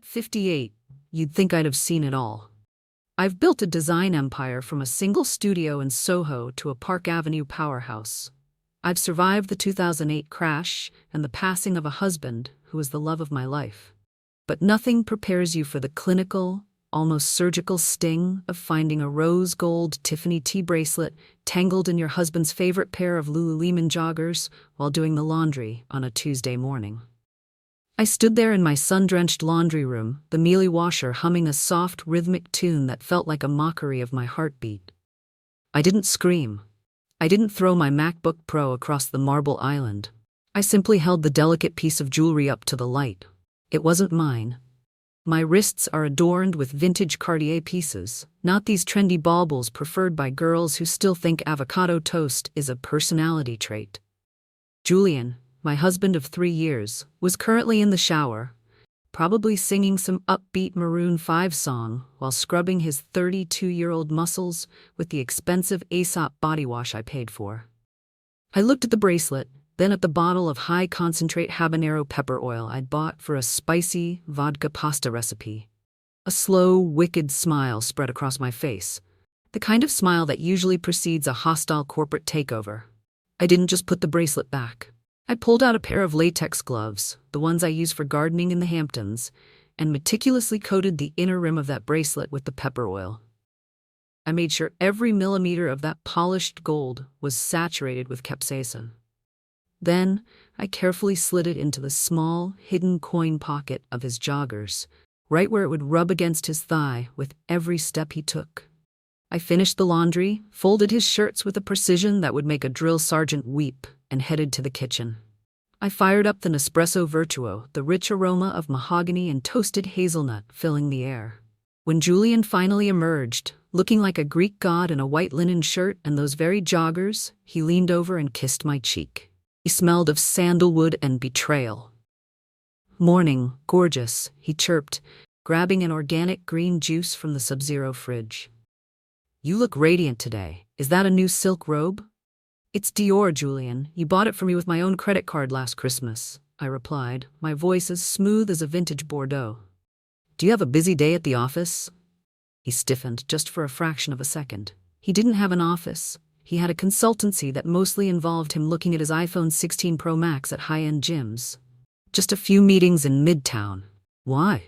58, you'd think I'd have seen it all. I've built a design empire from a single studio in Soho to a Park Avenue powerhouse. I've survived the 2008 crash and the passing of a husband who was the love of my life. But nothing prepares you for the clinical, almost surgical sting of finding a rose gold Tiffany tea bracelet tangled in your husband's favorite pair of Lululemon joggers while doing the laundry on a Tuesday morning. I stood there in my sun-drenched laundry room, the mealy washer humming a soft, rhythmic tune that felt like a mockery of my heartbeat. I didn't scream. I didn't throw my MacBook Pro across the marble island. I simply held the delicate piece of jewelry up to the light. It wasn't mine. My wrists are adorned with vintage Cartier pieces, not these trendy baubles preferred by girls who still think avocado toast is a personality trait. Julian, my husband of 3 years, was currently in the shower, probably singing some upbeat Maroon 5 song while scrubbing his 32-year-old muscles with the expensive Aesop body wash I paid for. I looked at the bracelet, then at the bottle of high-concentrate habanero pepper oil I'd bought for a spicy vodka pasta recipe. A slow, wicked smile spread across my face, the kind of smile that usually precedes a hostile corporate takeover. I didn't just put the bracelet back. I pulled out a pair of latex gloves, the ones I use for gardening in the Hamptons, and meticulously coated the inner rim of that bracelet with the pepper oil. I made sure every millimeter of that polished gold was saturated with capsaicin. Then, I carefully slid it into the small, hidden coin pocket of his joggers, right where it would rub against his thigh with every step he took. I finished the laundry, folded his shirts with a precision that would make a drill sergeant weep, and headed to the kitchen. I fired up the Nespresso Virtuo, the rich aroma of mahogany and toasted hazelnut filling the air. When Julian finally emerged, looking like a Greek god in a white linen shirt and those very joggers, he leaned over and kissed my cheek. He smelled of sandalwood and betrayal. "Morning, gorgeous," he chirped, grabbing an organic green juice from the Sub-Zero fridge. "You look radiant today. Is that a new silk robe?" "It's Dior, Julian. You bought it for me with my own credit card last Christmas," I replied, my voice as smooth as a vintage Bordeaux. "Do you have a busy day at the office?" He stiffened just for a fraction of a second. He didn't have an office. He had a consultancy that mostly involved him looking at his iPhone 16 Pro Max at high-end gyms. "Just a few meetings in Midtown." "Why?"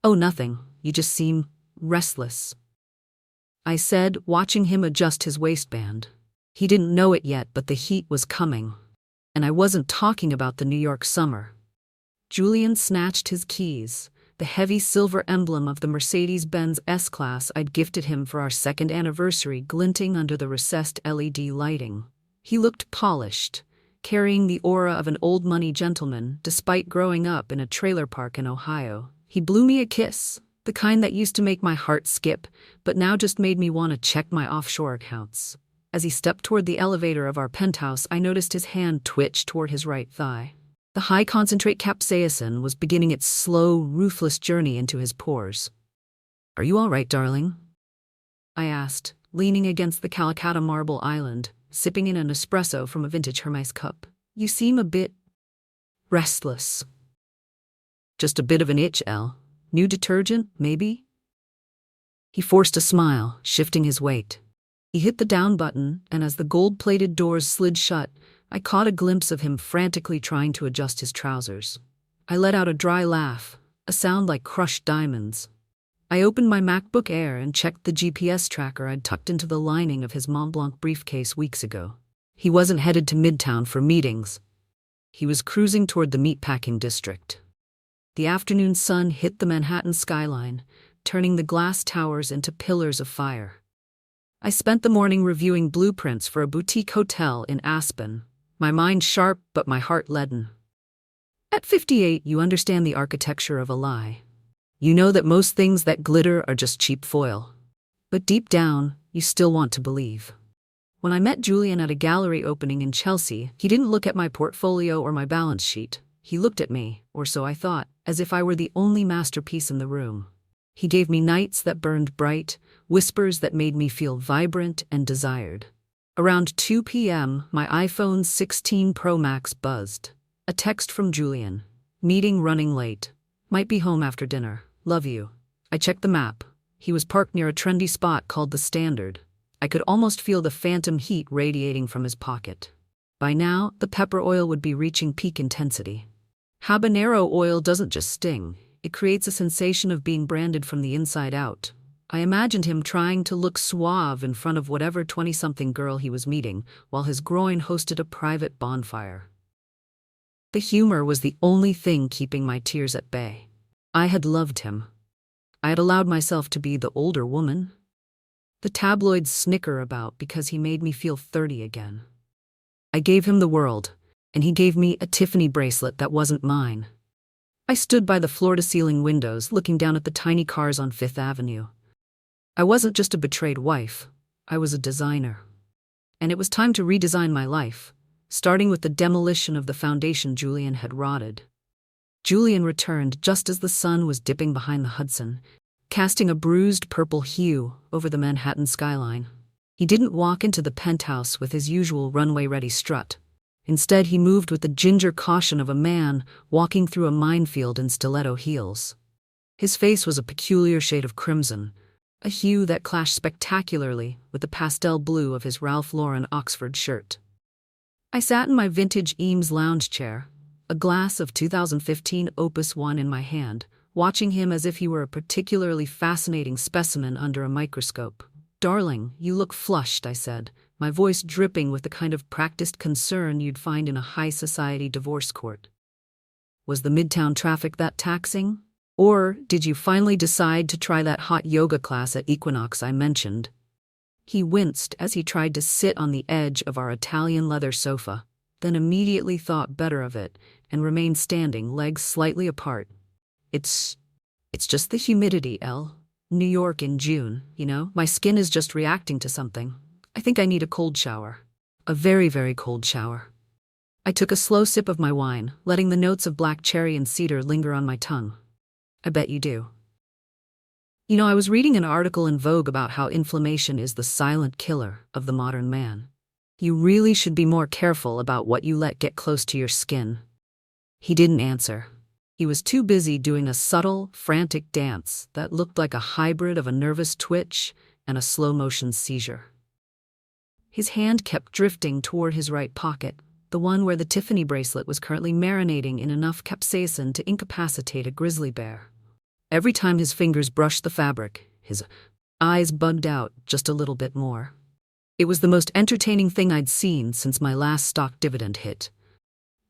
"Oh, nothing. You just seem restless," I said, watching him adjust his waistband. He didn't know it yet, but the heat was coming. And I wasn't talking about the New York summer. Julian snatched his keys, the heavy silver emblem of the Mercedes-Benz S-Class I'd gifted him for our second anniversary glinting under the recessed LED lighting. He looked polished, carrying the aura of an old-money gentleman despite growing up in a trailer park in Ohio. He blew me a kiss, the kind that used to make my heart skip, but now just made me want to check my offshore accounts. As he stepped toward the elevator of our penthouse, I noticed his hand twitch toward his right thigh. The high-concentrate capsaicin was beginning its slow, ruthless journey into his pores. "Are you all right, darling?" I asked, leaning against the Calcutta marble island, sipping in an espresso from a vintage Hermes cup. "You seem a bit restless." "Just a bit of an itch, Elle. New detergent, maybe?" He forced a smile, shifting his weight. He hit the down button, and as the gold-plated doors slid shut, I caught a glimpse of him frantically trying to adjust his trousers. I let out a dry laugh, a sound like crushed diamonds. I opened my MacBook Air and checked the GPS tracker I'd tucked into the lining of his Mont Blanc briefcase weeks ago. He wasn't headed to Midtown for meetings. He was cruising toward the meatpacking district. The afternoon sun hit the Manhattan skyline, turning the glass towers into pillars of fire. I spent the morning reviewing blueprints for a boutique hotel in Aspen, my mind sharp but my heart leaden. At 58, you understand the architecture of a lie. You know that most things that glitter are just cheap foil. But deep down, you still want to believe. When I met Julian at a gallery opening in Chelsea, he didn't look at my portfolio or my balance sheet. He looked at me, or so I thought, as if I were the only masterpiece in the room. He gave me nights that burned bright, whispers that made me feel vibrant and desired. Around 2 p.m., my iPhone 16 Pro Max buzzed. A text from Julian. "Meeting running late. Might be home after dinner. Love you. I checked the map. He was parked near a trendy spot called the Standard. I could almost feel the phantom heat radiating from his pocket. By now, the pepper oil would be reaching peak intensity. Habanero oil doesn't just sting, it creates a sensation of being branded from the inside out. I imagined him trying to look suave in front of whatever 20-something girl he was meeting, while his groin hosted a private bonfire. The humor was the only thing keeping my tears at bay. I had loved him. I had allowed myself to be the older woman. The tabloids snicker about because he made me feel 30 again. I gave him the world, and he gave me a Tiffany bracelet that wasn't mine. I stood by the floor-to-ceiling windows looking down at the tiny cars on Fifth Avenue. I wasn't just a betrayed wife, I was a designer. And it was time to redesign my life, starting with the demolition of the foundation Julian had rotted. Julian returned just as the sun was dipping behind the Hudson, casting a bruised purple hue over the Manhattan skyline. He didn't walk into the penthouse with his usual runway-ready strut. Instead, he moved with the ginger caution of a man walking through a minefield in stiletto heels. His face was a peculiar shade of crimson, a hue that clashed spectacularly with the pastel blue of his Ralph Lauren Oxford shirt. I sat in my vintage Eames lounge chair, a glass of 2015 Opus 1 in my hand, watching him as if he were a particularly fascinating specimen under a microscope. "Darling, you look flushed," I said, my voice dripping with the kind of practiced concern you'd find in a high-society divorce court. Was the midtown traffic that taxing? Or did you finally decide to try that hot yoga class at Equinox I mentioned? He winced as he tried to sit on the edge of our Italian leather sofa, then immediately thought better of it and remained standing, legs slightly apart. It's just the humidity, Elle. New York in June, you know? My skin is just reacting to something. I think I need a cold shower. A very, very cold shower." I took a slow sip of my wine, letting the notes of black cherry and cedar linger on my tongue. "I bet you do." You know, I was reading an article in Vogue about how inflammation is the silent killer of the modern man. You really should be more careful about what you let get close to your skin. He didn't answer. He was too busy doing a subtle, frantic dance that looked like a hybrid of a nervous twitch and a slow-motion seizure. His hand kept drifting toward his right pocket, the one where the Tiffany bracelet was currently marinating in enough capsaicin to incapacitate a grizzly bear. Every time his fingers brushed the fabric, his eyes bugged out just a little bit more. It was the most entertaining thing I'd seen since my last stock dividend hit.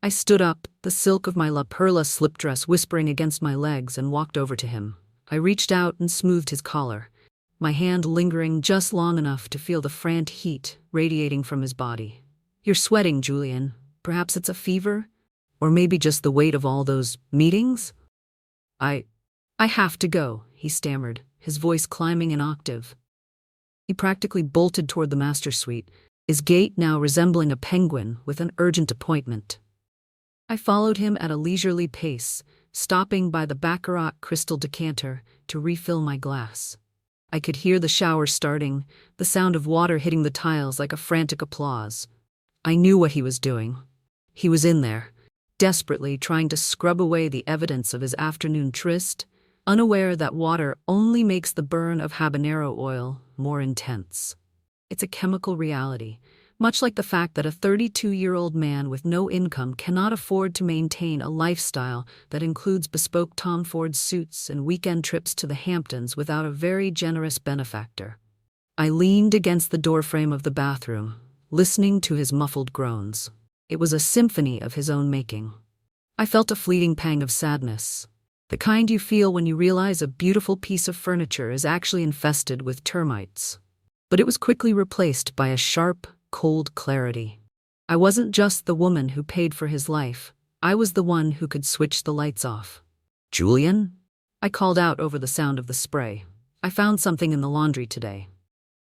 I stood up, the silk of my La Perla slip dress whispering against my legs, and walked over to him. I reached out and smoothed his collar, my hand lingering just long enough to feel the frantic heat radiating from his body. "You're sweating, Julian. Perhaps it's a fever? Or maybe just the weight of all those meetings?" I have to go," he stammered, his voice climbing an octave. He practically bolted toward the master suite, his gait now resembling a penguin with an urgent appointment. I followed him at a leisurely pace, stopping by the Baccarat crystal decanter to refill my glass. I could hear the shower starting, the sound of water hitting the tiles like a frantic applause. I knew what he was doing. He was in there, desperately trying to scrub away the evidence of his afternoon tryst, unaware that water only makes the burn of habanero oil more intense. It's a chemical reality, much like the fact that a 32-year-old man with no income cannot afford to maintain a lifestyle that includes bespoke Tom Ford suits and weekend trips to the Hamptons without a very generous benefactor. I leaned against the doorframe of the bathroom, listening to his muffled groans. It was a symphony of his own making. I felt a fleeting pang of sadness, the kind you feel when you realize a beautiful piece of furniture is actually infested with termites. But it was quickly replaced by a sharp, cold clarity. I wasn't just the woman who paid for his life, I was the one who could switch the lights off. "Julian?" I called out over the sound of the spray. "I found something in the laundry today.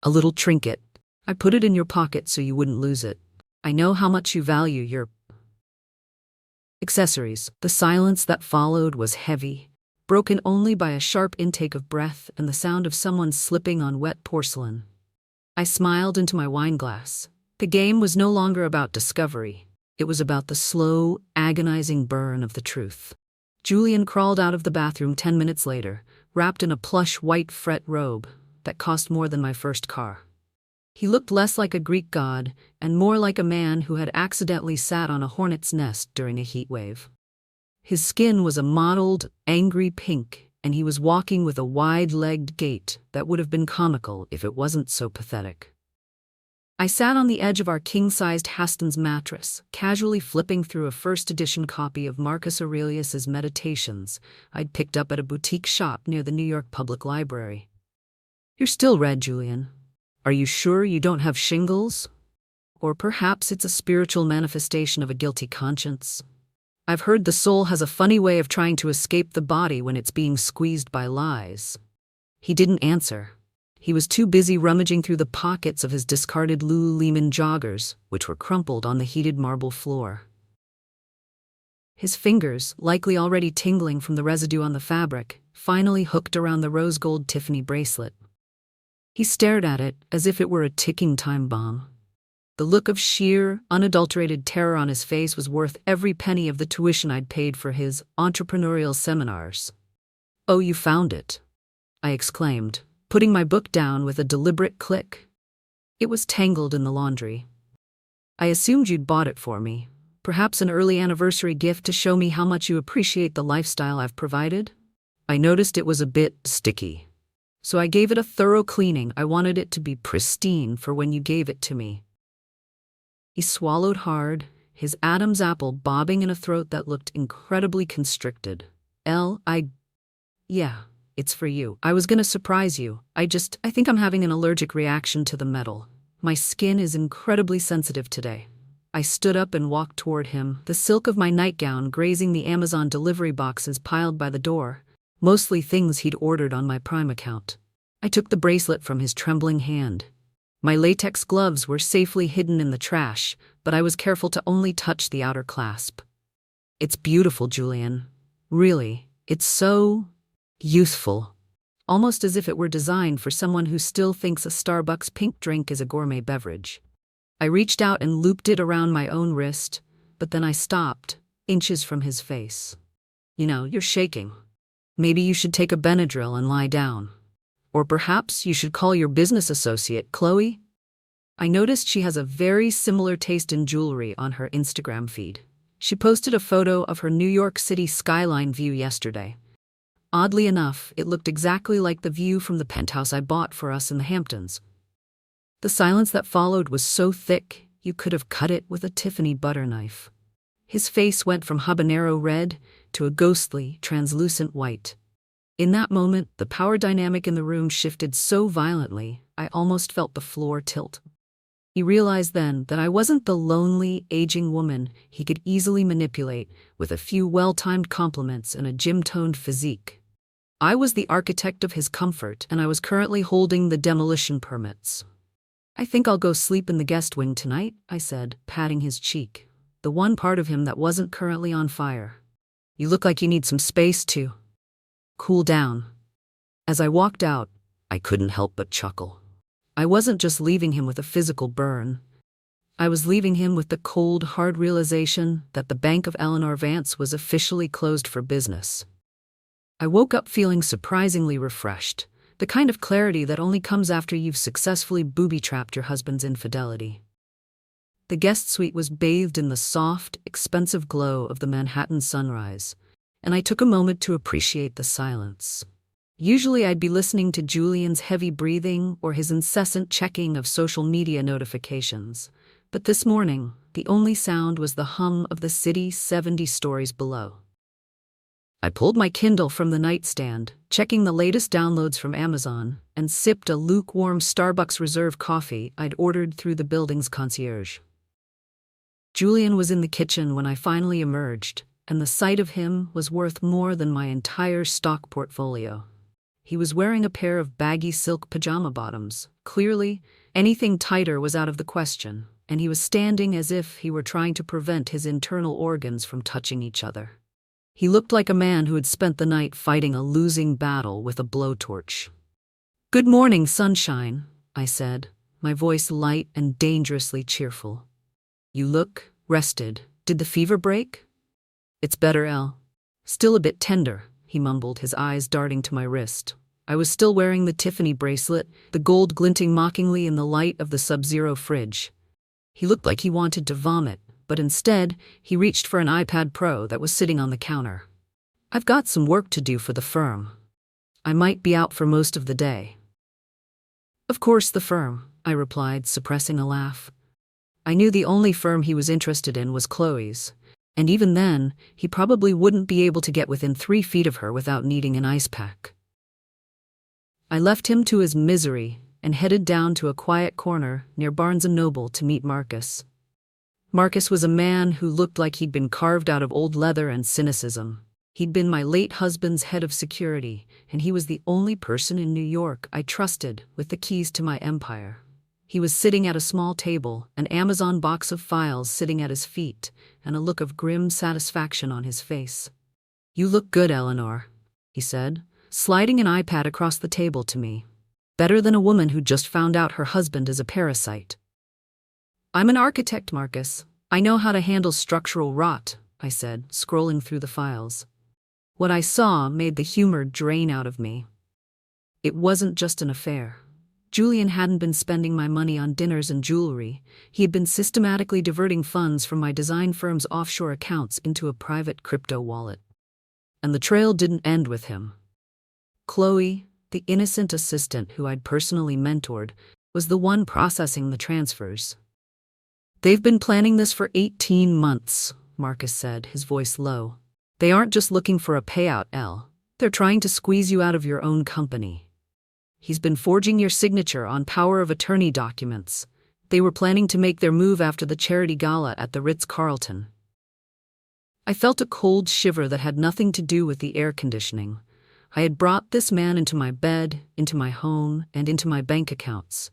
A little trinket. I put it in your pocket so you wouldn't lose it. I know how much you value your accessories." The silence that followed was heavy, broken only by a sharp intake of breath and the sound of someone slipping on wet porcelain. I smiled into my wine glass. The game was no longer about discovery. It was about the slow, agonizing burn of the truth. Julian crawled out of the bathroom 10 minutes later, wrapped in a plush white fret robe that cost more than my first car. He looked less like a Greek god and more like a man who had accidentally sat on a hornet's nest during a heat wave. His skin was a mottled, angry pink, and he was walking with a wide-legged gait that would have been comical if it wasn't so pathetic. I sat on the edge of our king-sized Haston's mattress, casually flipping through a first-edition copy of Marcus Aurelius's Meditations I'd picked up at a boutique shop near the New York Public Library. "You're still red, Julian. Are you sure you don't have shingles? Or perhaps it's a spiritual manifestation of a guilty conscience? I've heard the soul has a funny way of trying to escape the body when it's being squeezed by lies." He didn't answer. He was too busy rummaging through the pockets of his discarded Lululemon joggers, which were crumpled on the heated marble floor. His fingers, likely already tingling from the residue on the fabric, finally hooked around the rose-gold Tiffany bracelet. He stared at it as if it were a ticking time bomb. The look of sheer, unadulterated terror on his face was worth every penny of the tuition I'd paid for his entrepreneurial seminars. "Oh, you found it," I exclaimed, putting my book down with a deliberate click. It was tangled in the laundry. "I assumed you'd bought it for me. Perhaps an early anniversary gift to show me how much you appreciate the lifestyle I've provided?" I noticed it was a bit sticky, so I gave it a thorough cleaning. "I wanted it to be pristine for when you gave it to me." He swallowed hard, his Adam's apple bobbing in a throat that looked incredibly constricted. Yeah. It's for you. I was gonna surprise you. I think I'm having an allergic reaction to the metal. My skin is incredibly sensitive today." I stood up and walked toward him, the silk of my nightgown grazing the Amazon delivery boxes piled by the door, mostly things he'd ordered on my Prime account. I took the bracelet from his trembling hand. My latex gloves were safely hidden in the trash, but I was careful to only touch the outer clasp. "It's beautiful, Julian. Really, it's so youthful. Almost as if it were designed for someone who still thinks a Starbucks pink drink is a gourmet beverage." I reached out and looped it around my own wrist, but then I stopped, inches from his face. You're shaking. Maybe you should take a Benadryl and lie down. Or perhaps you should call your business associate, Chloe." I noticed she has a very similar taste in jewelry on her Instagram feed. She posted a photo of her New York City skyline view yesterday. Oddly enough, it looked exactly like the view from the penthouse I bought for us in the Hamptons. The silence that followed was so thick, you could have cut it with a Tiffany butter knife. His face went from habanero red to a ghostly, translucent white. In that moment, the power dynamic in the room shifted so violently, I almost felt the floor tilt. He realized then that I wasn't the lonely, aging woman he could easily manipulate with a few well-timed compliments and a gym-toned physique. I was the architect of his comfort, and I was currently holding the demolition permits. "I think I'll go sleep in the guest wing tonight," I said, patting his cheek, the one part of him that wasn't currently on fire. "You look like you need some space to cool down." As I walked out, I couldn't help but chuckle. I wasn't just leaving him with a physical burn. I was leaving him with the cold, hard realization that the Bank of Eleanor Vance was officially closed for business. I woke up feeling surprisingly refreshed, the kind of clarity that only comes after you've successfully booby-trapped your husband's infidelity. The guest suite was bathed in the soft, expensive glow of the Manhattan sunrise, and I took a moment to appreciate the silence. Usually I'd be listening to Julian's heavy breathing or his incessant checking of social media notifications, but this morning, the only sound was the hum of the city 70 stories below. I pulled my Kindle from the nightstand, checking the latest downloads from Amazon, and sipped a lukewarm Starbucks Reserve coffee I'd ordered through the building's concierge. Julian was in the kitchen when I finally emerged, and the sight of him was worth more than my entire stock portfolio. He was wearing a pair of baggy silk pajama bottoms. Clearly, anything tighter was out of the question, and he was standing as if he were trying to prevent his internal organs from touching each other. He looked like a man who had spent the night fighting a losing battle with a blowtorch. "Good morning, sunshine," I said, my voice light and dangerously cheerful. "You look rested. Did the fever break?" "It's better, Elle," Still a bit tender, he mumbled, his eyes darting to my wrist. I was still wearing the Tiffany bracelet, the gold glinting mockingly in the light of the Sub-Zero fridge. He looked like he wanted to vomit, but instead, he reached for an iPad Pro that was sitting on the counter. I've got some work to do for the firm. I might be out for most of the day. Of course, the firm, I replied, suppressing a laugh. I knew the only firm he was interested in was Chloe's, and even then, he probably wouldn't be able to get within 3 feet of her without needing an ice pack. I left him to his misery and headed down to a quiet corner near Barnes & Noble to meet Marcus. Marcus was a man who looked like he'd been carved out of old leather and cynicism. He'd been my late husband's head of security, and he was the only person in New York I trusted with the keys to my empire. He was sitting at a small table, an Amazon box of files sitting at his feet, and a look of grim satisfaction on his face. "You look good, Eleanor," he said, sliding an iPad across the table to me. "Better than a woman who just found out her husband is a parasite." "I'm an architect, Marcus. I know how to handle structural rot," I said, scrolling through the files. What I saw made the humor drain out of me. It wasn't just an affair. Julian hadn't been spending my money on dinners and jewelry. He had been systematically diverting funds from my design firm's offshore accounts into a private crypto wallet. And the trail didn't end with him. Chloe, the innocent assistant who I'd personally mentored, was the one processing the transfers. "They've been planning this for 18 months, Marcus said, his voice low. "They aren't just looking for a payout, Elle. They're trying to squeeze you out of your own company. He's been forging your signature on power of attorney documents. They were planning to make their move after the charity gala at the Ritz-Carlton." I felt a cold shiver that had nothing to do with the air conditioning. I had brought this man into my bed, into my home, and into my bank accounts.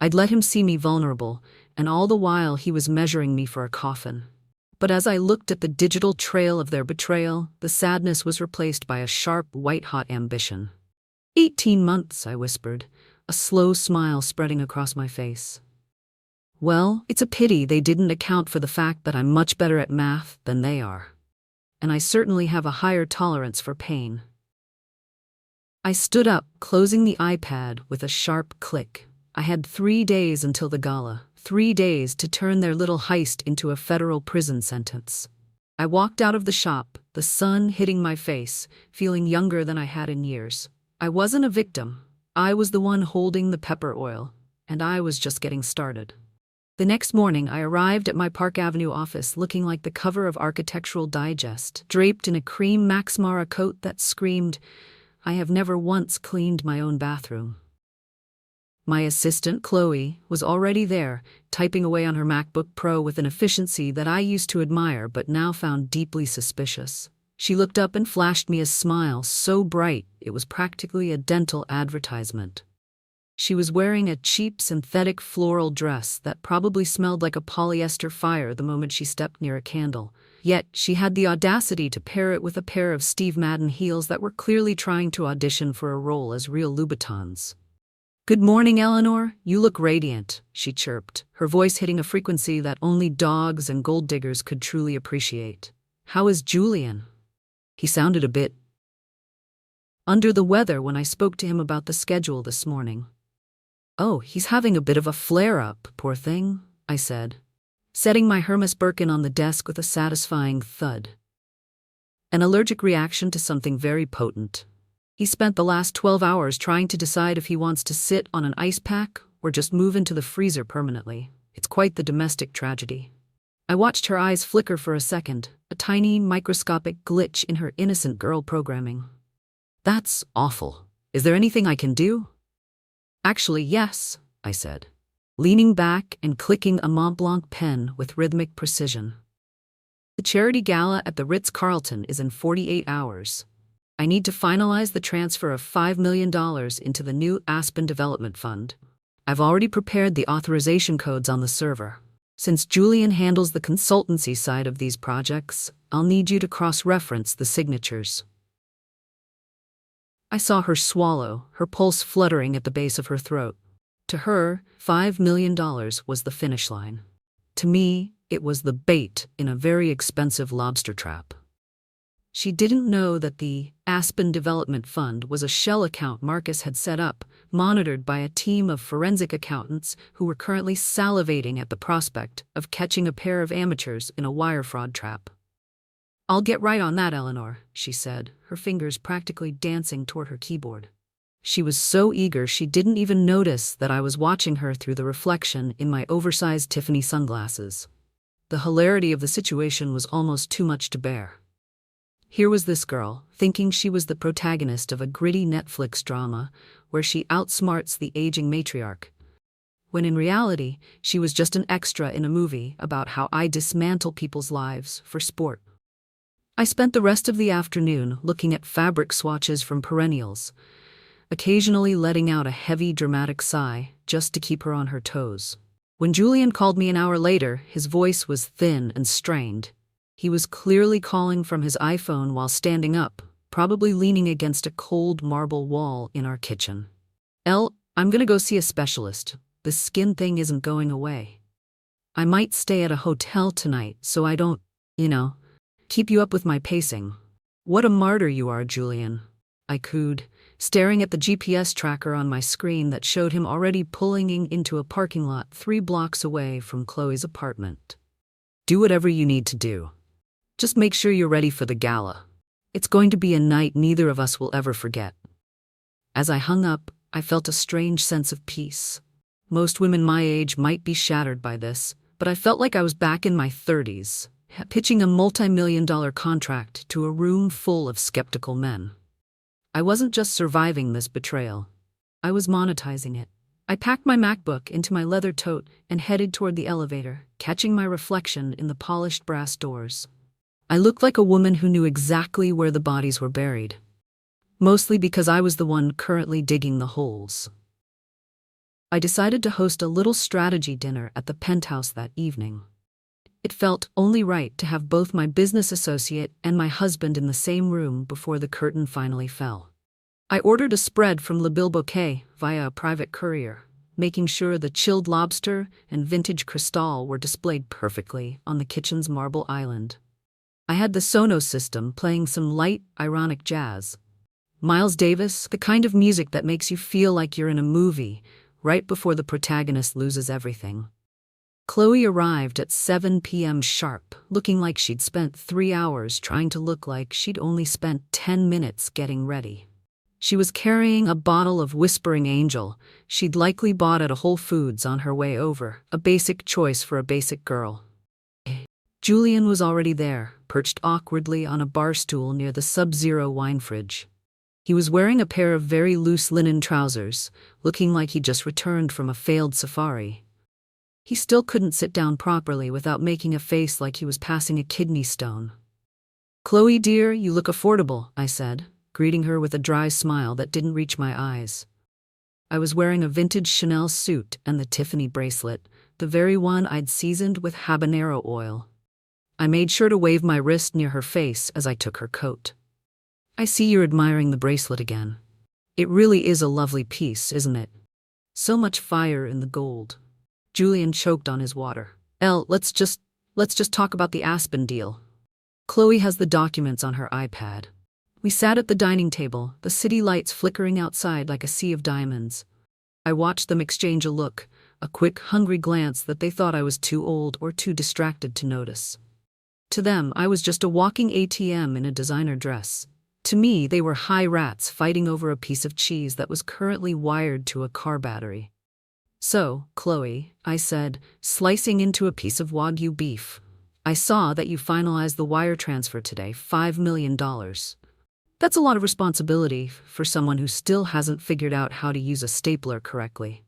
I'd let him see me vulnerable, and all the while he was measuring me for a coffin. But as I looked at the digital trail of their betrayal, the sadness was replaced by a sharp, white-hot ambition. 18 months, I whispered, a slow smile spreading across my face. Well, it's a pity they didn't account for the fact that I'm much better at math than they are. And I certainly have a higher tolerance for pain. I stood up, closing the iPad with a sharp click. I had 3 days until the gala, 3 days to turn their little heist into a federal prison sentence. I walked out of the shop, the sun hitting my face, feeling younger than I had in years. I wasn't a victim. I was the one holding the pepper oil, and I was just getting started. The next morning, I arrived at my Park Avenue office looking like the cover of Architectural Digest, draped in a cream Max Mara coat that screamed, "I have never once cleaned my own bathroom." My assistant, Chloe, was already there, typing away on her MacBook Pro with an efficiency that I used to admire but now found deeply suspicious. She looked up and flashed me a smile so bright it was practically a dental advertisement. She was wearing a cheap synthetic floral dress that probably smelled like a polyester fire the moment she stepped near a candle. Yet she had the audacity to pair it with a pair of Steve Madden heels that were clearly trying to audition for a role as real Louboutins. "Good morning, Eleanor. You look radiant," she chirped, her voice hitting a frequency that only dogs and gold diggers could truly appreciate. "How is Julian?" He sounded a bit under the weather when I spoke to him about the schedule this morning. "Oh, he's having a bit of a flare-up, poor thing," I said, setting my Hermes Birkin on the desk with a satisfying thud. "An allergic reaction to something very potent. He spent the last 12 hours trying to decide if he wants to sit on an ice pack or just move into the freezer permanently. It's quite the domestic tragedy." I watched her eyes flicker for a second, a tiny microscopic glitch in her innocent girl programming. "That's awful. Is there anything I can do?" "Actually, yes," I said, leaning back and clicking a Mont Blanc pen with rhythmic precision. "The charity gala at the Ritz-Carlton is in 48 hours. I need to finalize the transfer of $5 million into the new Aspen Development Fund. I've already prepared the authorization codes on the server. Since Julian handles the consultancy side of these projects, I'll need you to cross-reference the signatures." I saw her swallow, her pulse fluttering at the base of her throat. To her, $5 million was the finish line. To me, it was the bait in a very expensive lobster trap. She didn't know that the Aspen Development Fund was a shell account Marcus had set up, monitored by a team of forensic accountants who were currently salivating at the prospect of catching a pair of amateurs in a wire fraud trap. "I'll get right on that, Eleanor," she said, her fingers practically dancing toward her keyboard. She was so eager she didn't even notice that I was watching her through the reflection in my oversized Tiffany sunglasses. The hilarity of the situation was almost too much to bear. Here was this girl, thinking she was the protagonist of a gritty Netflix drama where she outsmarts the aging matriarch, when in reality, she was just an extra in a movie about how I dismantle people's lives for sport. I spent the rest of the afternoon looking at fabric swatches from perennials, occasionally letting out a heavy, dramatic sigh just to keep her on her toes. When Julian called me an hour later, his voice was thin and strained. He was clearly calling from his iPhone while standing up, probably leaning against a cold marble wall in our kitchen. I'm gonna go see a specialist. This skin thing isn't going away. I might stay at a hotel tonight so I don't, keep you up with my pacing." "What a martyr you are, Julian," I cooed, staring at the GPS tracker on my screen that showed him already pulling into a parking lot 3 blocks away from Chloe's apartment. "Do whatever you need to do. Just make sure you're ready for the gala. It's going to be a night neither of us will ever forget." As I hung up, I felt a strange sense of peace. Most women my age might be shattered by this, but I felt like I was back in my 30s, pitching a multi-million-dollar contract to a room full of skeptical men. I wasn't just surviving this betrayal. I was monetizing it. I packed my MacBook into my leather tote and headed toward the elevator, catching my reflection in the polished brass doors. I looked like a woman who knew exactly where the bodies were buried. Mostly because I was the one currently digging the holes. I decided to host a little strategy dinner at the penthouse that evening. It felt only right to have both my business associate and my husband in the same room before the curtain finally fell. I ordered a spread from Le Bilboquet via a private courier, making sure the chilled lobster and vintage cristal were displayed perfectly on the kitchen's marble island. I had the Sonos system playing some light, ironic jazz. Miles Davis, the kind of music that makes you feel like you're in a movie, right before the protagonist loses everything. Chloe arrived at 7 p.m. sharp, looking like she'd spent 3 hours trying to look like she'd only spent 10 minutes getting ready. She was carrying a bottle of Whispering Angel she'd likely bought at a Whole Foods on her way over, a basic choice for a basic girl. Julian was already there, perched awkwardly on a bar stool near the Sub-Zero wine fridge. He was wearing a pair of very loose linen trousers, looking like he'd just returned from a failed safari. He still couldn't sit down properly without making a face like he was passing a kidney stone. "Chloe, dear, you look affordable," I said, greeting her with a dry smile that didn't reach my eyes. I was wearing a vintage Chanel suit and the Tiffany bracelet, the very one I'd seasoned with habanero oil. I made sure to wave my wrist near her face as I took her coat. "I see you're admiring the bracelet again. It really is a lovely piece, isn't it? So much fire in the gold." Julian choked on his water. Let's just talk about the Aspen deal. Chloe has the documents on her iPad." We sat at the dining table, the city lights flickering outside like a sea of diamonds. I watched them exchange a look, a quick, hungry glance that they thought I was too old or too distracted to notice. To them, I was just a walking ATM in a designer dress. To me, they were high rats fighting over a piece of cheese that was currently wired to a car battery. "So, Chloe," I said, slicing into a piece of Wagyu beef, "I saw that you finalized the wire transfer today, $5 million. That's a lot of responsibility for someone who still hasn't figured out how to use a stapler correctly."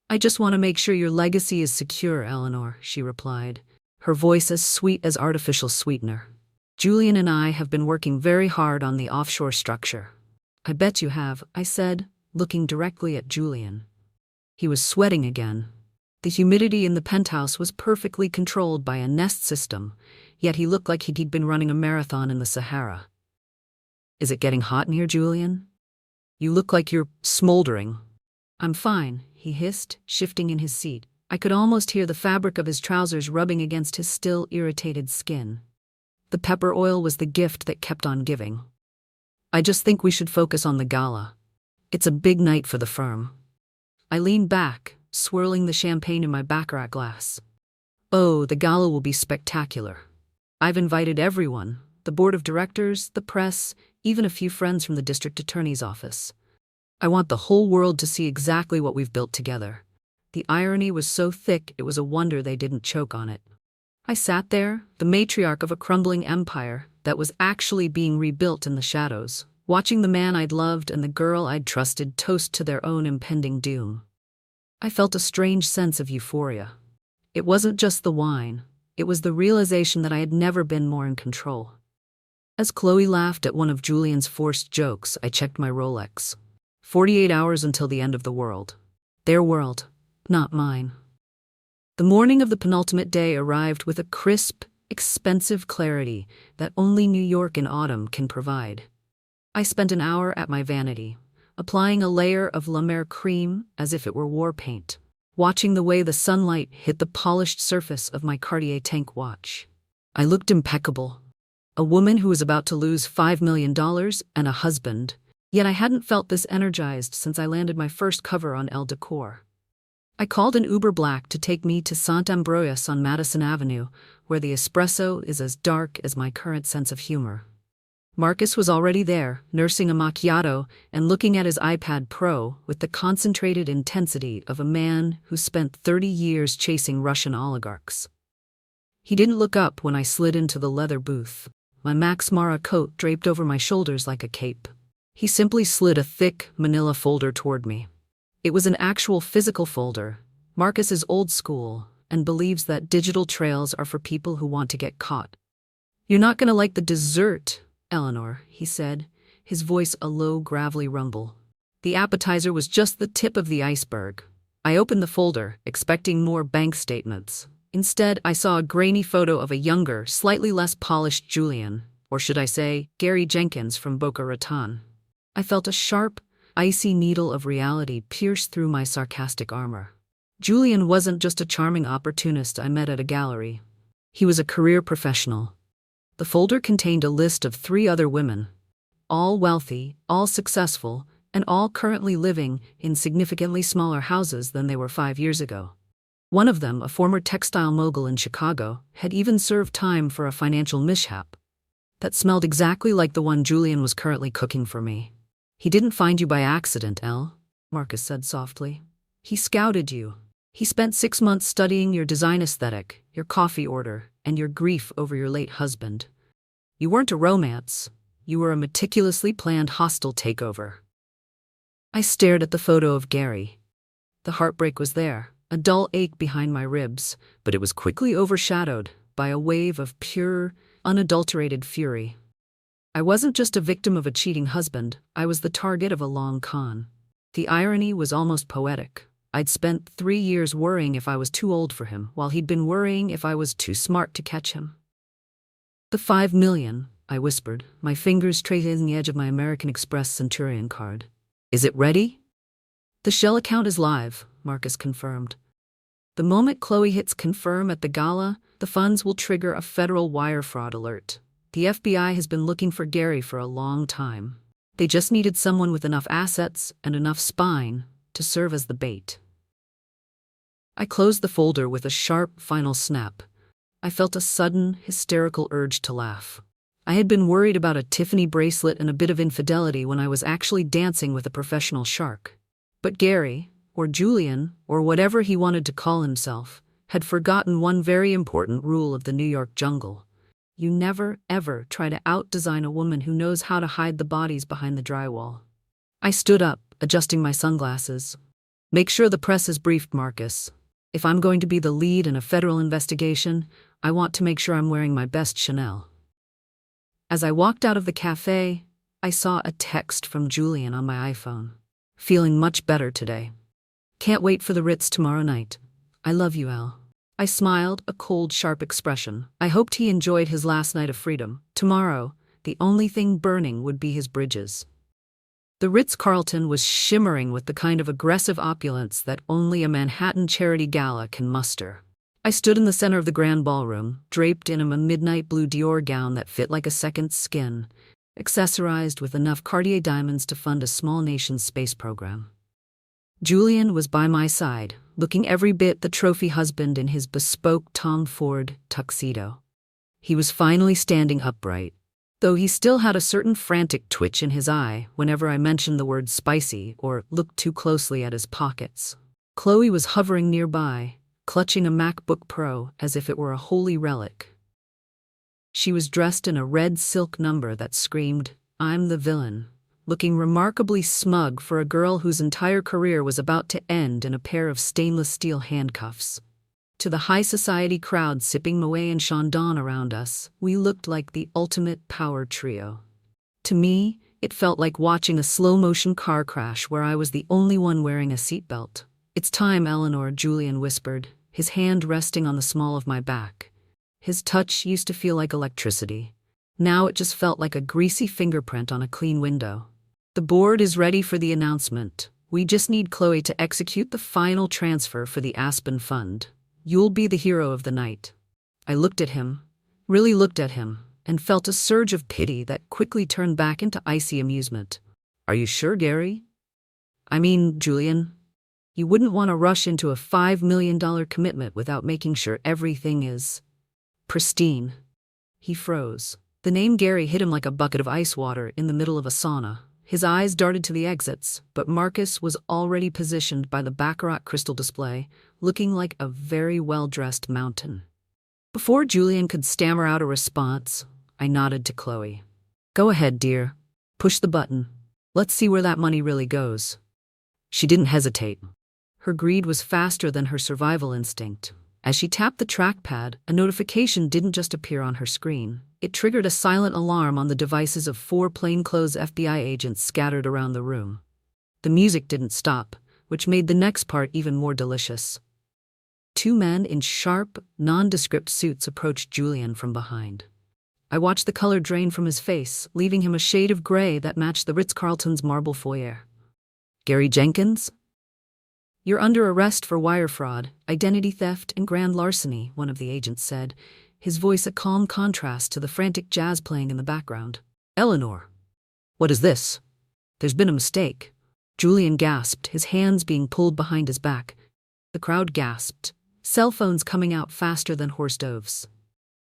"I just want to make sure your legacy is secure, Eleanor," she replied, her voice as sweet as artificial sweetener. "Julian and I have been working very hard on the offshore structure." "I bet you have," I said, looking directly at Julian. He was sweating again. The humidity in the penthouse was perfectly controlled by a Nest system, yet he looked like he'd been running a marathon in the Sahara. "Is it getting hot in here, Julian? You look like you're smoldering." "I'm fine," he hissed, shifting in his seat. I could almost hear the fabric of his trousers rubbing against his still irritated skin. The pepper oil was the gift that kept on giving. I just think we should focus on the gala. It's a big night for the firm. I leaned back, swirling the champagne in my baccarat glass. Oh, the gala will be spectacular. I've invited everyone, the board of directors, the press, even a few friends from the district attorney's office. I want the whole world to see exactly what we've built together. The irony was so thick it was a wonder they didn't choke on it. I sat there, the matriarch of a crumbling empire that was actually being rebuilt in the shadows, watching the man I'd loved and the girl I'd trusted toast to their own impending doom. I felt a strange sense of euphoria. It wasn't just the wine, it was the realization that I had never been more in control. As Chloe laughed at one of Julian's forced jokes, I checked my Rolex. 48 hours until the end of the world. Their world, not mine. The morning of the penultimate day arrived with a crisp, expensive clarity that only New York in autumn can provide. I spent an hour at my vanity, applying a layer of La Mer cream as if it were war paint, watching the way the sunlight hit the polished surface of my Cartier tank watch. I looked impeccable. A woman who was about to lose $5 million and a husband, yet I hadn't felt this energized since I landed my first cover on Elle Decor. I called an Uber Black to take me to St. Ambroise on Madison Avenue, where the espresso is as dark as my current sense of humor. Marcus was already there, nursing a macchiato and looking at his iPad Pro with the concentrated intensity of a man who spent 30 years chasing Russian oligarchs. He didn't look up when I slid into the leather booth, my Max Mara coat draped over my shoulders like a cape. He simply slid a thick, manila folder toward me. It was an actual physical folder. Marcus is old school and believes that digital trails are for people who want to get caught. "You're not gonna like the dessert, Eleanor," he said, his voice a low, gravelly rumble. The appetizer was just the tip of the iceberg. I opened the folder, expecting more bank statements. Instead, I saw a grainy photo of a younger, slightly less polished Julian, or should I say, Gary Jenkins from Boca Raton. I felt a sharp, icy needle of reality pierce through my sarcastic armor. Julian wasn't just a charming opportunist I met at a gallery. He was a career professional. The folder contained a list of 3 other women, all wealthy, all successful, and all currently living in significantly smaller houses than they were 5 years ago. One of them, a former textile mogul in Chicago, had even served time for a financial mishap that smelled exactly like the one Julian was currently cooking for me. "He didn't find you by accident, Elle," Marcus said softly. "He scouted you. He spent 6 months studying your design aesthetic, your coffee order, and your grief over your late husband. You weren't a romance. You were a meticulously planned hostile takeover." I stared at the photo of Gary. The heartbreak was there, a dull ache behind my ribs, but it was quickly overshadowed by a wave of pure, unadulterated fury. I wasn't just a victim of a cheating husband, I was the target of a long con. The irony was almost poetic. I'd spent 3 years worrying if I was too old for him, while he'd been worrying if I was too smart to catch him. "The $5 million, I whispered, my fingers tracing the edge of my American Express Centurion card. "Is it ready?" "The shell account is live," Marcus confirmed. "The moment Chloe hits confirm at the gala, the funds will trigger a federal wire fraud alert. The FBI has been looking for Gary for a long time. They just needed someone with enough assets and enough spine to serve as the bait." I closed the folder with a sharp, final snap. I felt a sudden, hysterical urge to laugh. I had been worried about a Tiffany bracelet and a bit of infidelity when I was actually dancing with a professional shark. But Gary, or Julian, or whatever he wanted to call himself, had forgotten one very important rule of the New York jungle. You never, ever try to out-design a woman who knows how to hide the bodies behind the drywall. I stood up, adjusting my sunglasses. "Make sure the press is briefed, Marcus. If I'm going to be the lead in a federal investigation, I want to make sure I'm wearing my best Chanel." As I walked out of the cafe, I saw a text from Julian on my iPhone. "Feeling much better today. Can't wait for the Ritz tomorrow night. I love you, Elle." I smiled, a cold, sharp expression. I hoped he enjoyed his last night of freedom. Tomorrow, the only thing burning would be his bridges. The Ritz-Carlton was shimmering with the kind of aggressive opulence that only a Manhattan charity gala can muster. I stood in the center of the grand ballroom, draped in a midnight blue Dior gown that fit like a second skin, accessorized with enough Cartier diamonds to fund a small nation's space program. Julian was by my side, looking every bit the trophy husband in his bespoke Tom Ford tuxedo. He was finally standing upright, though he still had a certain frantic twitch in his eye whenever I mentioned the word spicy or looked too closely at his pockets. Chloe was hovering nearby, clutching a MacBook Pro as if it were a holy relic. She was dressed in a red silk number that screamed, "I'm the villain," looking remarkably smug for a girl whose entire career was about to end in a pair of stainless steel handcuffs. To the high society crowd sipping Moët and Chandon around us, we looked like the ultimate power trio. To me, it felt like watching a slow-motion car crash where I was the only one wearing a seatbelt. "It's time, Eleanor," Julian whispered, his hand resting on the small of my back. His touch used to feel like electricity. Now it just felt like a greasy fingerprint on a clean window. "The board is ready for the announcement. We just need Chloe to execute the final transfer for the Aspen Fund. You'll be the hero of the night." I looked at him, really looked at him, and felt a surge of pity that quickly turned back into icy amusement. "Are you sure, Gary? I mean, Julian, you wouldn't want to rush into a $5 million commitment without making sure everything is pristine." He froze. The name Gary hit him like a bucket of ice water in the middle of a sauna. His eyes darted to the exits, but Marcus was already positioned by the baccarat crystal display, looking like a very well-dressed mountain. Before Julian could stammer out a response, I nodded to Chloe. "Go ahead, dear. Push the button. Let's see where that money really goes." She didn't hesitate. Her greed was faster than her survival instinct. As she tapped the trackpad, a notification didn't just appear on her screen. It triggered a silent alarm on the devices of 4 plainclothes FBI agents scattered around the room. The music didn't stop, which made the next part even more delicious. 2 men in sharp, nondescript suits approached Julian from behind. I watched the color drain from his face, leaving him a shade of gray that matched the Ritz-Carlton's marble foyer. "Gary Jenkins? You're under arrest for wire fraud, identity theft, and grand larceny," one of the agents said, his voice a calm contrast to the frantic jazz playing in the background. "Eleanor, what is this? There's been a mistake." Julian gasped, his hands being pulled behind his back. The crowd gasped, cell phones coming out faster than horse doves.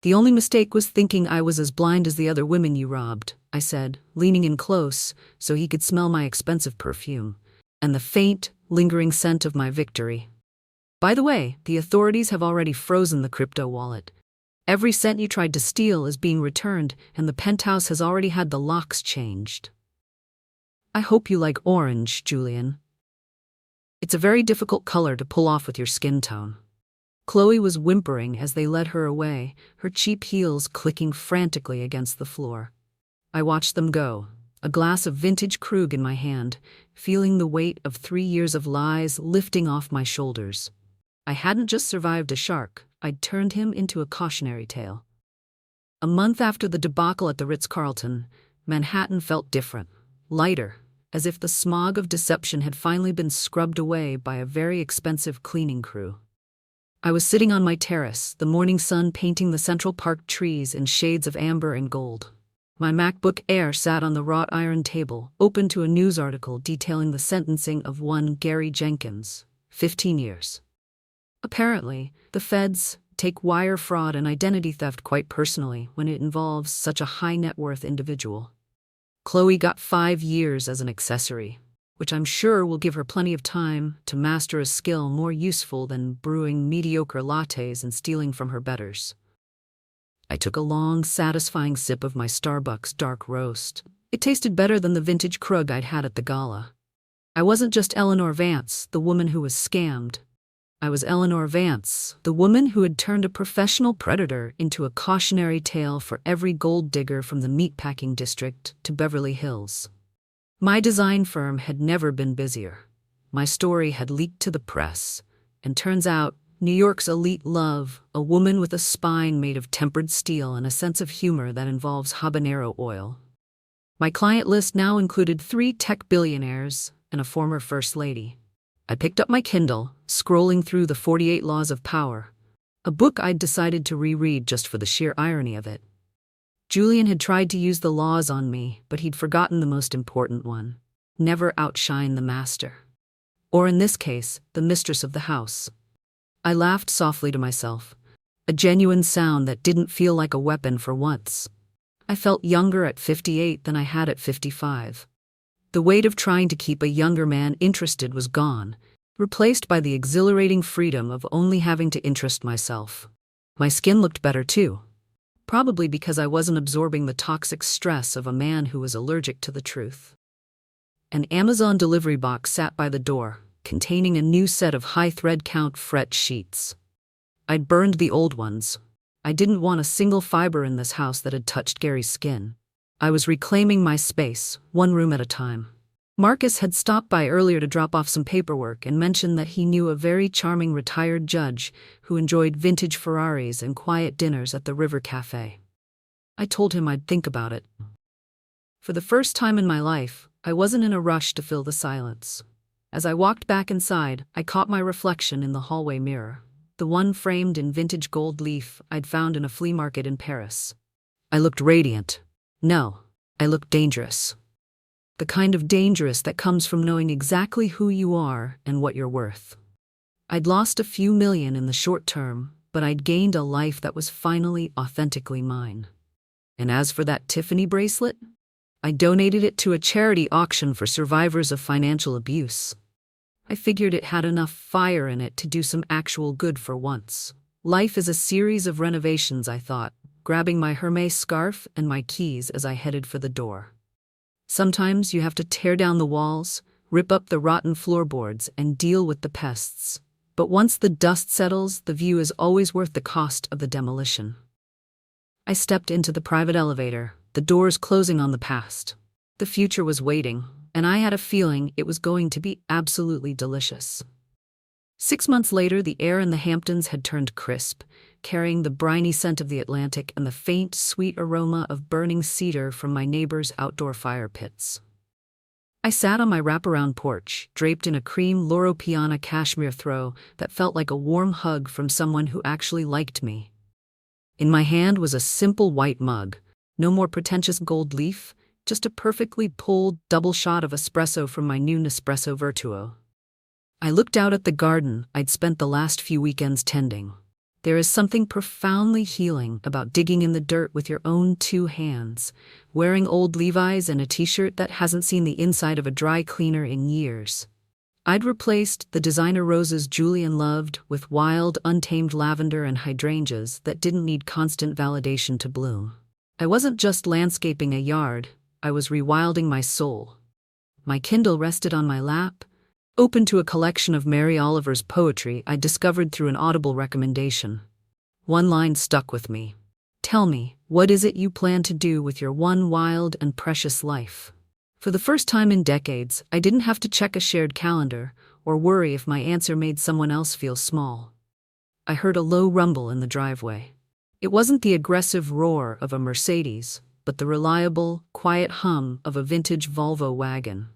"The only mistake was thinking I was as blind as the other women you robbed," I said, leaning in close so he could smell my expensive perfume, and the faint, lingering scent of my victory. "By the way, the authorities have already frozen the crypto wallet. Every cent you tried to steal is being returned, and the penthouse has already had the locks changed." "I hope you like orange, Julian. It's a very difficult color to pull off with your skin tone." Chloe was whimpering as they led her away, her cheap heels clicking frantically against the floor. I watched them go, a glass of vintage Krug in my hand, feeling the weight of 3 years of lies lifting off my shoulders. I hadn't just survived a shark, I'd turned him into a cautionary tale. A month after the debacle at the Ritz-Carlton, Manhattan felt different, lighter, as if the smog of deception had finally been scrubbed away by a very expensive cleaning crew. I was sitting on my terrace, the morning sun painting the Central Park trees in shades of amber and gold. My MacBook Air sat on the wrought iron table, open to a news article detailing the sentencing of one Gary Jenkins, 15 years. Apparently, the feds take wire fraud and identity theft quite personally when it involves such a high-net-worth individual. Chloe got 5 years as an accessory, which I'm sure will give her plenty of time to master a skill more useful than brewing mediocre lattes and stealing from her betters. I took a long, satisfying sip of my Starbucks dark roast. It tasted better than the vintage Krug I'd had at the gala. I wasn't just Eleanor Vance, the woman who was scammed. I was Eleanor Vance, the woman who had turned a professional predator into a cautionary tale for every gold digger from the meatpacking district to Beverly Hills. My design firm had never been busier. My story had leaked to the press, and turns out, New York's elite love, a woman with a spine made of tempered steel and a sense of humor that involves habanero oil. My client list now included 3 tech billionaires and a former first lady. I picked up my Kindle, scrolling through the 48 Laws of Power, A book I'd decided to reread just for the sheer irony of it. Julian had tried to use the laws on me, but he'd forgotten the most important one: never outshine the master. Or in this case, the mistress of the house. I laughed softly to myself, a genuine sound that didn't feel like a weapon for once. I felt younger at 58 than I had at 55. The weight of trying to keep a younger man interested was gone, replaced by the exhilarating freedom of only having to interest myself. My skin looked better too, probably because I wasn't absorbing the toxic stress of a man who was allergic to the truth. An Amazon delivery box sat by the door, containing a new set of high thread count fret sheets. I'd burned the old ones. I didn't want a single fiber in this house that had touched Gary's skin. I was reclaiming my space, one room at a time. Marcus had stopped by earlier to drop off some paperwork and mentioned that he knew a very charming retired judge who enjoyed vintage Ferraris and quiet dinners at the River Cafe. I told him I'd think about it. For the first time in my life, I wasn't in a rush to fill the silence. As I walked back inside, I caught my reflection in the hallway mirror, the one framed in vintage gold leaf I'd found in a flea market in Paris. I looked radiant. No, I looked dangerous. The kind of dangerous that comes from knowing exactly who you are and what you're worth. I'd lost a few million in the short term, but I'd gained a life that was finally authentically mine. And as for that Tiffany bracelet, I donated it to a charity auction for survivors of financial abuse. I figured it had enough fire in it to do some actual good for once. Life is a series of renovations, I thought, grabbing my Hermès scarf and my keys as I headed for the door. Sometimes you have to tear down the walls, rip up the rotten floorboards, and deal with the pests. But once the dust settles, the view is always worth the cost of the demolition. I stepped into the private elevator, the doors closing on the past. The future was waiting, and I had a feeling it was going to be absolutely delicious. 6 months later, the air in the Hamptons had turned crisp, carrying the briny scent of the Atlantic and the faint, sweet aroma of burning cedar from my neighbor's outdoor fire pits. I sat on my wraparound porch, draped in a cream Loro Piana cashmere throw that felt like a warm hug from someone who actually liked me. In my hand was a simple white mug, no more pretentious gold leaf, just a perfectly pulled double shot of espresso from my new Nespresso Virtuo. I looked out at the garden I'd spent the last few weekends tending. There is something profoundly healing about digging in the dirt with your own 2 hands, wearing old Levi's and a t-shirt that hasn't seen the inside of a dry cleaner in years. I'd replaced the designer roses Julian loved with wild, untamed lavender and hydrangeas that didn't need constant validation to bloom. I wasn't just landscaping a yard, I was rewilding my soul. My Kindle rested on my lap, open to a collection of Mary Oliver's poetry I discovered through an Audible recommendation. One line stuck with me. Tell me, what is it you plan to do with your one wild and precious life? For the first time in decades, I didn't have to check a shared calendar or worry if my answer made someone else feel small. I heard a low rumble in the driveway. It wasn't the aggressive roar of a Mercedes, but the reliable, quiet hum of a vintage Volvo wagon.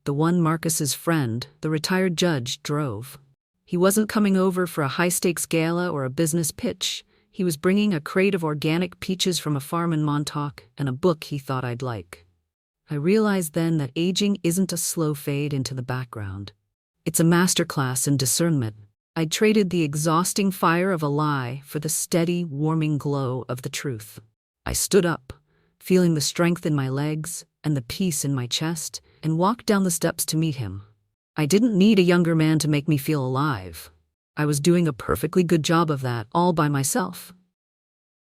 The one Marcus's friend, the retired judge, drove. He wasn't coming over for a high-stakes gala or a business pitch. He was bringing a crate of organic peaches from a farm in Montauk and a book he thought I'd like. I realized then that aging isn't a slow fade into the background. It's a masterclass in discernment. I'd traded the exhausting fire of a lie for the steady, warming glow of the truth. I stood up, feeling the strength in my legs and the peace in my chest, and walked down the steps to meet him. I didn't need a younger man to make me feel alive. I was doing a perfectly good job of that all by myself.